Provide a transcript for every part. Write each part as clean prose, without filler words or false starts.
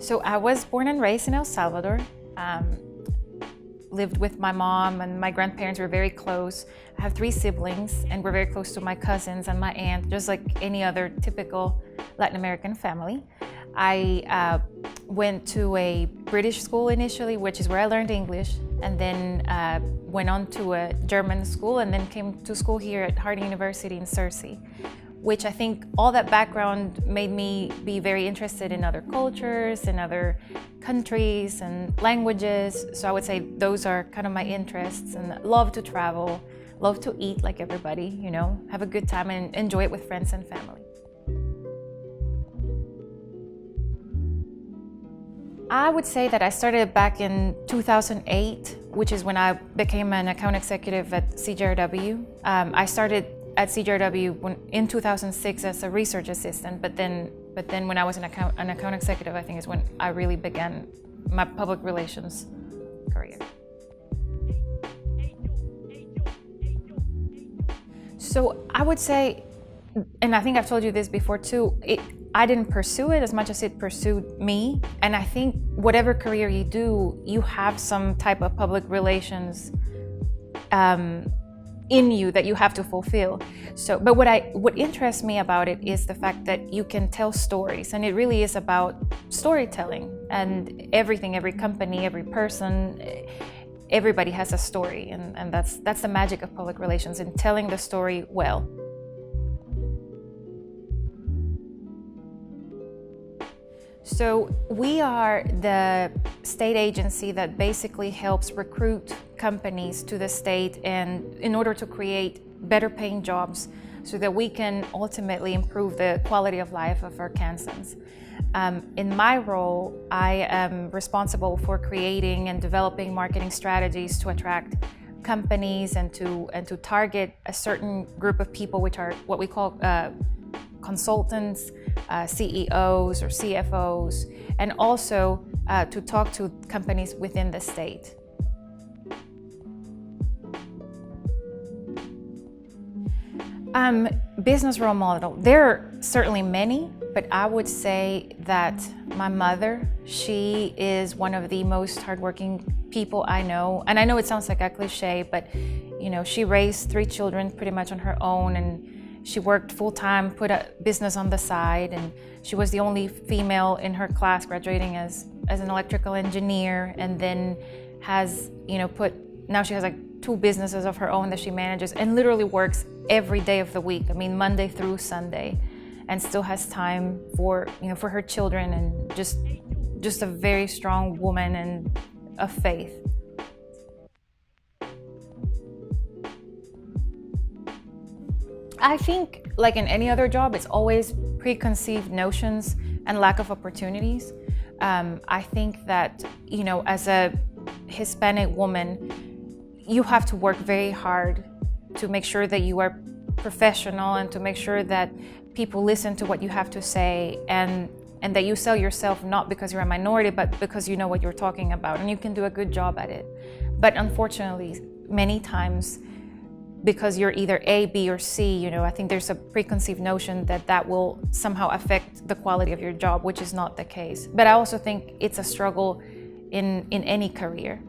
So I was born and raised in El Salvador. Lived with my mom, and my grandparents were very close. I have 3 siblings, and we're very close to my cousins and my aunt, just like any other typical Latin American family. I went to a British school initially, which is where I learned English, and then went on to a German school, and then came to school here at Harding University in Searcy, which I think all that background made me be very interested in other cultures and other countries and languages. So I would say those are kind of my interests, and love to travel, love to eat like everybody, you know, have a good time and enjoy it with friends and family. I would say that I started back in 2008, which is when I became an account executive at CJRW. I started at CJRW in 2006 as a research assistant, but then when I was an account executive, I think is when I really began my public relations career. So I would say, and I think I've told you this before too, I didn't pursue it as much as it pursued me. And I think whatever career you do, you have some type of public relations in you that you have to fulfill. So, but what interests me about it is the fact that you can tell stories, and it really is about storytelling. And everything, every company, every person, everybody has a story, and that's the magic of public relations, in telling the story well. So we are the state agency that basically helps recruit companies to the state, and in order to create better paying jobs so that we can ultimately improve the quality of life of Arkansans. In my role, I am responsible for creating and developing marketing strategies to attract companies and to target a certain group of people, which are what we call consultants, CEOs or CFOs, and also to talk to companies within the state. Business role model. There are certainly many, but I would say that my mother, she is one of the most hardworking people I know. And I know it sounds like a cliche, but you know, she raised 3 children pretty much on her own, and she worked full-time, put a business on the side, and she was the only female in her class graduating as an electrical engineer, and then has, you know, now she has like 2 businesses of her own that she manages, and literally works every day of the week. I mean, Monday through Sunday, and still has time for, you know, for her children, and just a very strong woman and of faith. I think, like in any other job, it's always preconceived notions and lack of opportunities. I think that, you know, as a Hispanic woman, you have to work very hard to make sure that you are professional, and to make sure that people listen to what you have to say, and that you sell yourself not because you're a minority, but because you know what you're talking about, and you can do a good job at it. But unfortunately, many times, because you're either A, B, or C, you know, I think there's a preconceived notion that will somehow affect the quality of your job, which is not the case. But I also think it's a struggle in any career.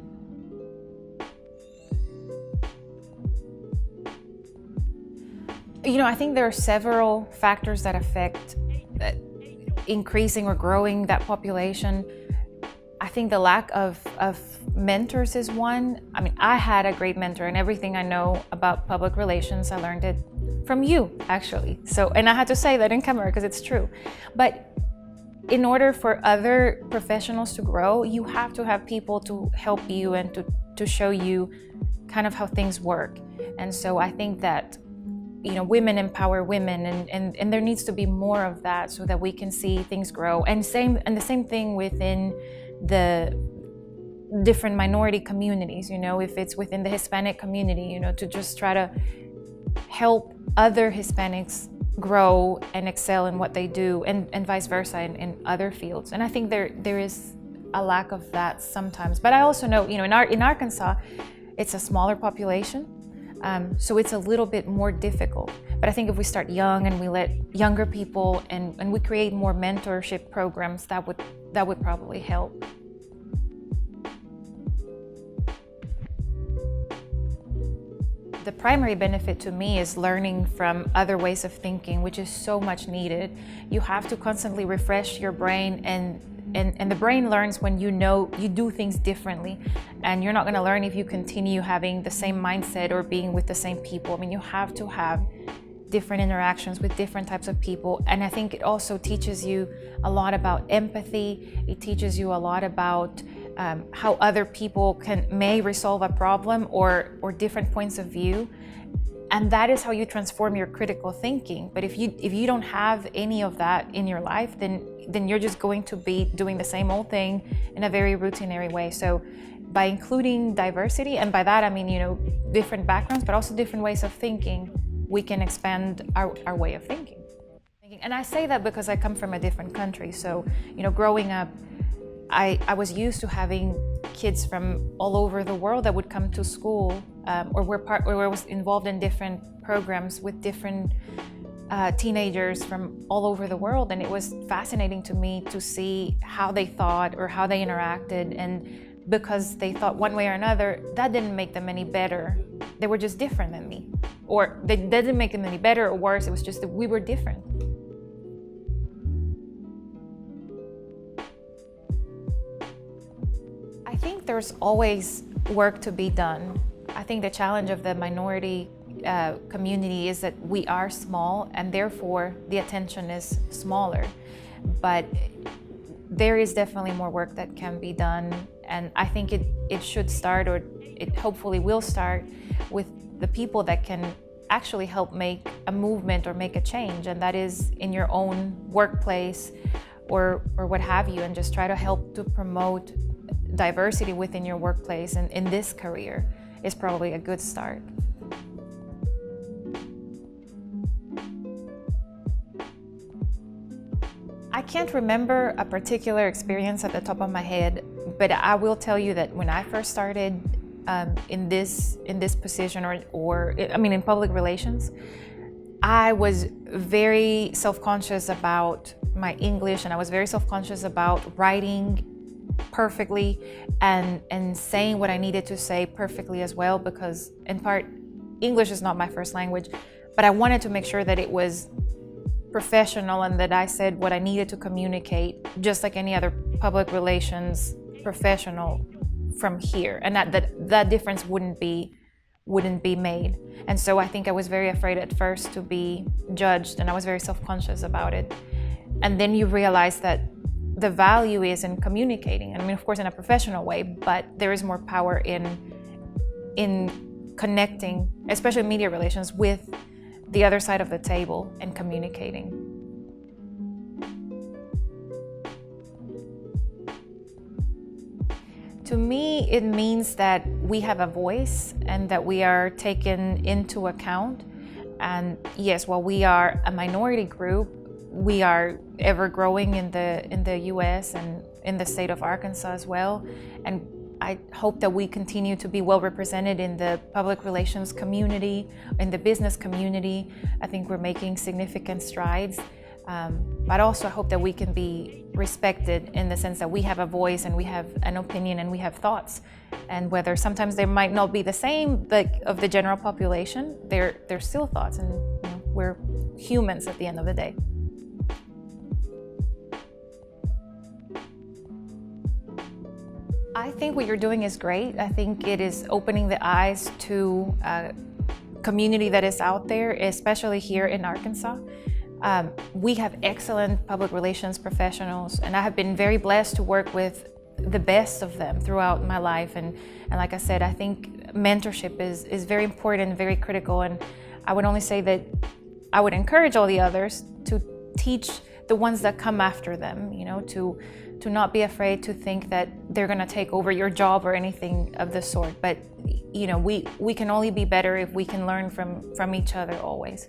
You know, I think there are several factors that affect increasing or growing that population. I think the lack of mentors is one. I mean, I had a great mentor, and everything I know about public relations, I learned it from you, actually. So, and I had to say that in camera because it's true. But in order for other professionals to grow, you have to have people to help you and to show you kind of how things work. And so I think that, you know, women empower women, and there needs to be more of that so that we can see things grow. And the same thing within the different minority communities, you know, if it's within the Hispanic community, you know, to just try to help other Hispanics grow and excel in what they do, and vice versa in other fields. And I think there is a lack of that sometimes. But I also know, you know, in Arkansas, it's a smaller population, so it's a little bit more difficult. But But I think if we start young and we let younger people and we create more mentorship programs, that would probably help. The primary benefit to me is learning from other ways of thinking, which is so much needed. You have to constantly refresh your brain, and the brain learns when you do things differently. And you're not going to learn if you continue having the same mindset or being with the same people. I mean, you have to have different interactions with different types of people. And I think it also teaches you a lot about empathy. It teaches you a lot about how other people may resolve a problem or different points of view, and that is how you transform your critical thinking. But if you don't have any of that in your life, then you're just going to be doing the same old thing in a very routinary way. So by including diversity, and by that I mean different backgrounds, but also different ways of thinking, we can expand our way of thinking. And I say that because I come from a different country. So growing up, I was used to having kids from all over the world that would come to school, or I was involved in different programs with different teenagers from all over the world, and it was fascinating to me to see how they thought or how they interacted. And because they thought one way or another, that didn't make them any better. They were just different than me, or they didn't make them any better or worse. It was just that we were different. I think there's always work to be done. I think the challenge of the minority community is that we are small, and therefore the attention is smaller. But there is definitely more work that can be done, and I think it should start, or it hopefully will start, with the people that can actually help make a movement or make a change, and that is in your own workplace or what have you, and just try to help to promote diversity within your workplace and in this career is probably a good start. I can't remember a particular experience at the top of my head, but I will tell you that when I first started in this position, or in public relations, I was very self-conscious about my English, and I was very self-conscious about writing perfectly and saying what I needed to say perfectly as well, because in part English is not my first language, but I wanted to make sure that it was professional and that I said what I needed to communicate, just like any other public relations professional from here, and that difference wouldn't be made. And so I think I was very afraid at first to be judged, and I was very self-conscious about it. And then you realize that the value is in communicating. Of course, in a professional way, but there is more power in connecting, especially media relations, with the other side of the table and communicating. To me, it means that we have a voice and that we are taken into account. And yes, while we are a minority group, we are ever growing in the US and in the state of Arkansas as well. And I hope that we continue to be well represented in the public relations community, in the business community. I think we're making significant strides. But also I hope that we can be respected in the sense that we have a voice and we have an opinion and we have thoughts. And whether sometimes they might not be the same of the general population, they're still thoughts, and we're humans at the end of the day. I think what you're doing is great. I think it is opening the eyes to a community that is out there, especially here in Arkansas. We have excellent public relations professionals, and I have been very blessed to work with the best of them throughout my life. And like I said, I think mentorship is very important and very critical. And I would only say that I would encourage all the others to teach the ones that come after them, to not be afraid to think that they're going to take over your job or anything of the sort. But we can only be better if we can learn from each other always.